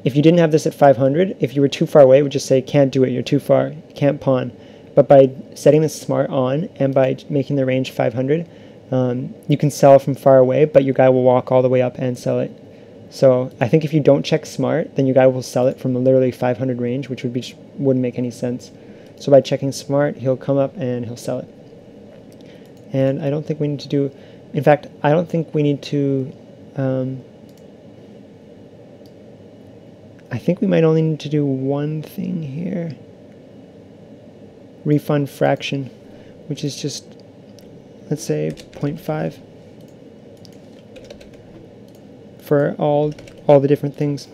if you didn't have this at 500, if you were too far away, it would just say, can't do it, you're too far, you can't pawn. But by setting this smart on and by making the range 500, you can sell from far away, but your guy will walk all the way up and sell it. So I think if you don't check smart, then your guy will sell it from the literally 500 range, which wouldn't make any sense. So by checking smart, he'll come up and he'll sell it. And I don't think we need to do, in fact, I don't think we need to, I think we might only need to do one thing here. Refund fraction, which is just, let's say 0.5 for all the different things.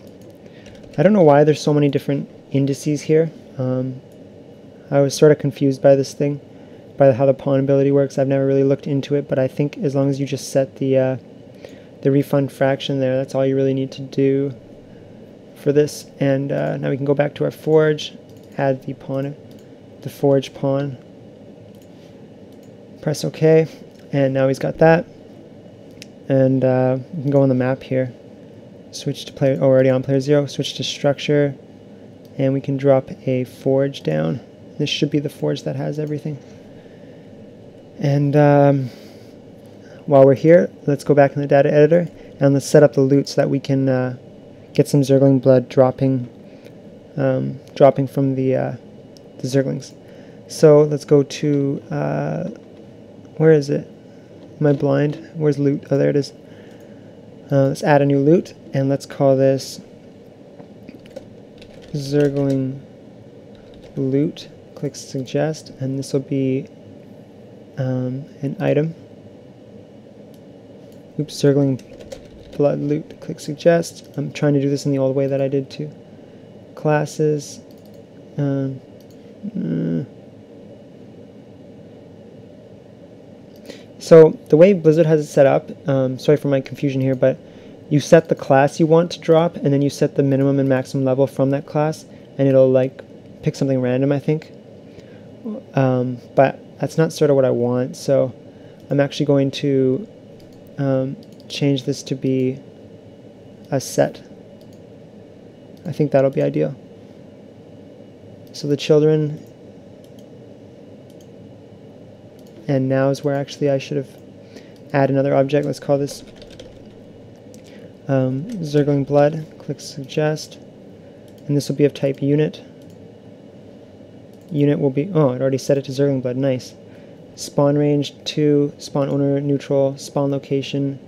I don't know why there's so many different indices here. I was sort of confused by this thing, by how the pawn ability works. I've never really looked into it, but I think as long as you just set the refund fraction there, that's all you really need to do for this. And now we can go back to our forge, add the pawn, the forge pawn, press OK, and now he's got that. And we can go on the map here, switch to player, already on player 0, switch to structure, and we can drop a forge down. This should be the forge that has everything. And while we're here, let's go back in the data editor and let's set up the loot so that we can get some Zergling blood dropping from the Zerglings. So let's go to, where is it? Am I blind? Where's loot? Oh, there it is. Let's add a new loot, and let's call this Zergling loot. Click suggest, and this will be an item. Oops, Zergling blood loot. Click suggest. I'm trying to do this in the old way that I did too. Classes. So the way Blizzard has it set up, sorry for my confusion here, but you set the class you want to drop, and then you set the minimum and maximum level from that class, and it'll like pick something random, I think. But that's not sort of what I want, so I'm actually going to change this to be a set. I think that'll be ideal. So the children, and now is where actually I should have added another object. Let's call this Zergling blood. Click suggest, and this will be of type unit. Unit will be, oh, it already set it to Zergling blood, nice. Spawn range 2, spawn owner neutral, spawn location,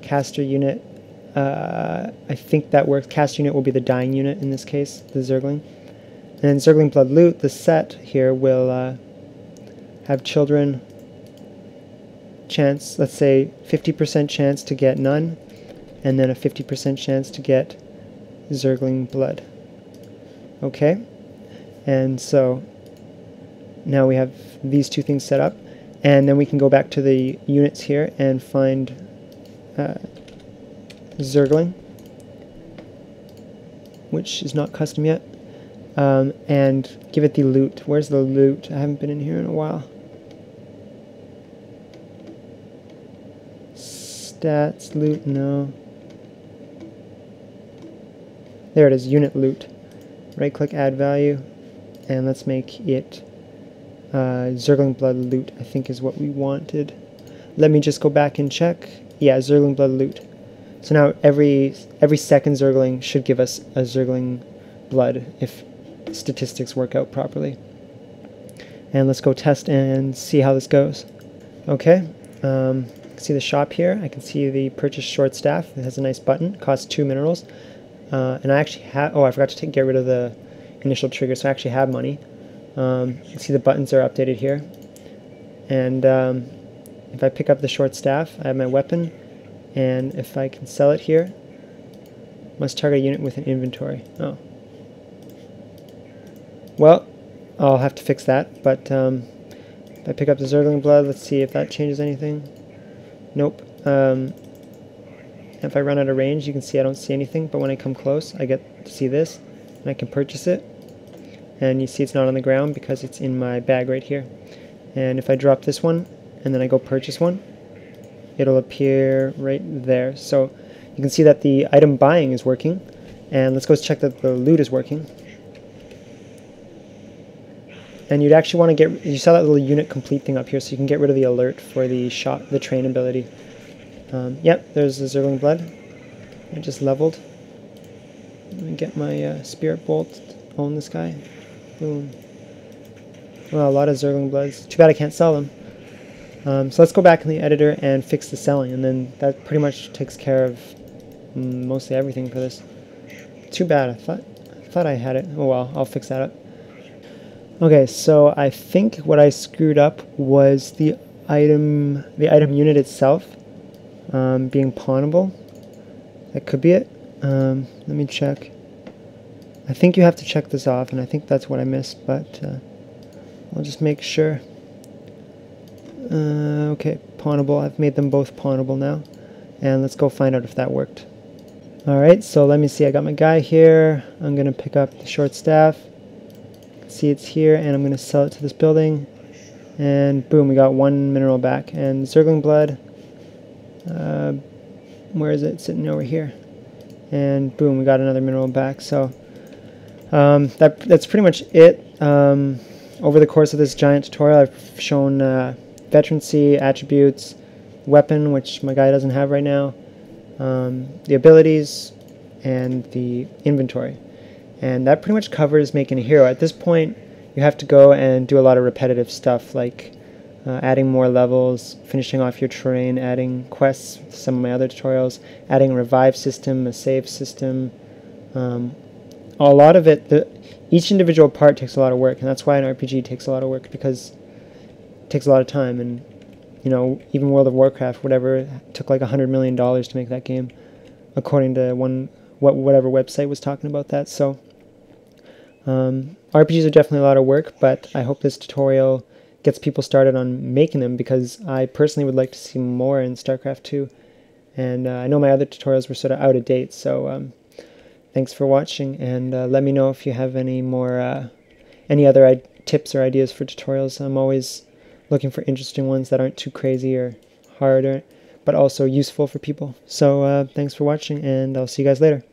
caster unit. I think that works. Caster unit will be the dying unit in this case, the Zergling. And then Zergling blood loot, the set here will have children chance, let's say 50% chance to get none, and then a 50% chance to get Zergling blood. Okay, and so now we have these two things set up, and then we can go back to the units here and find Zergling, which is not custom yet, and give it the loot. Where's the loot? I haven't been in here in a while. Stats, loot, no. There it is, unit loot. Right click, add value, and let's make it Zergling blood loot, I think is what we wanted. Let me just go back and check. Yeah, Zergling blood loot. So now every second Zergling should give us a Zergling blood if statistics work out properly. And let's go test and see how this goes. Okay, see the shop here. I can see the purchase short staff. It has a nice button. Costs 2 minerals. And I actually have, oh, I forgot to get rid of the initial trigger, so I actually have money. You can see the buttons are updated here. And if I pick up the short staff, I have my weapon. And if I can sell it here, must target a unit with an inventory. Oh. Well, I'll have to fix that, but if I pick up the Zergling blood, let's see if that changes anything. Nope. If I run out of range, you can see I don't see anything, but when I come close, I get to see this, and I can purchase it. And you see it's not on the ground because it's in my bag right here. And if I drop this one, and then I go purchase one, it'll appear right there. So you can see that the item buying is working, And let's go check that the loot is working. And you'd actually want to get, you saw that little unit complete thing up here, so you can get rid of the alert for the train ability. Yep, there's the Zergling Blood. I just leveled. Let me get my Spirit Bolt, own this guy. Boom. Well, a lot of Zergling Bloods. Too bad I can't sell them. So let's go back in the editor and fix the selling, and then that pretty much takes care of mostly everything for this. Too bad, I thought I had it. Oh well, I'll fix that up. Okay, so I think what I screwed up was the item unit itself being pawnable. That could be it. Let me check. I think you have to check this off, and I think that's what I missed, but I'll just make sure. Okay, pawnable. I've made them both pawnable now, and let's go find out if that worked. Alright, so let me see. I got my guy here. I'm going to pick up the short staff. See, it's here, and I'm going to sell it to this building. And boom, we got 1 mineral back. And Zergling Blood, where is it? Sitting over here. And boom, we got another mineral back. So that's pretty much it. Over the course of this giant tutorial, I've shown Veterancy, attributes, weapon, which my guy doesn't have right now, the abilities, and the inventory. And that pretty much covers making a hero. At this point, you have to go and do a lot of repetitive stuff, like adding more levels, finishing off your terrain, adding quests, some of my other tutorials, adding a revive system, a save system. A lot of it, each individual part takes a lot of work, and that's why an RPG takes a lot of work, because it takes a lot of time. And you know, even World of Warcraft, whatever, took like $100 million to make that game, according to whatever website was talking about that. So RPGs are definitely a lot of work, but I hope this tutorial gets people started on making them, because I personally would like to see more in StarCraft 2. And I know my other tutorials were sort of out of date, so thanks for watching, and let me know if you have any more, any other tips or ideas for tutorials. I'm always looking for interesting ones that aren't too crazy or hard, but also useful for people. So thanks for watching, and I'll see you guys later.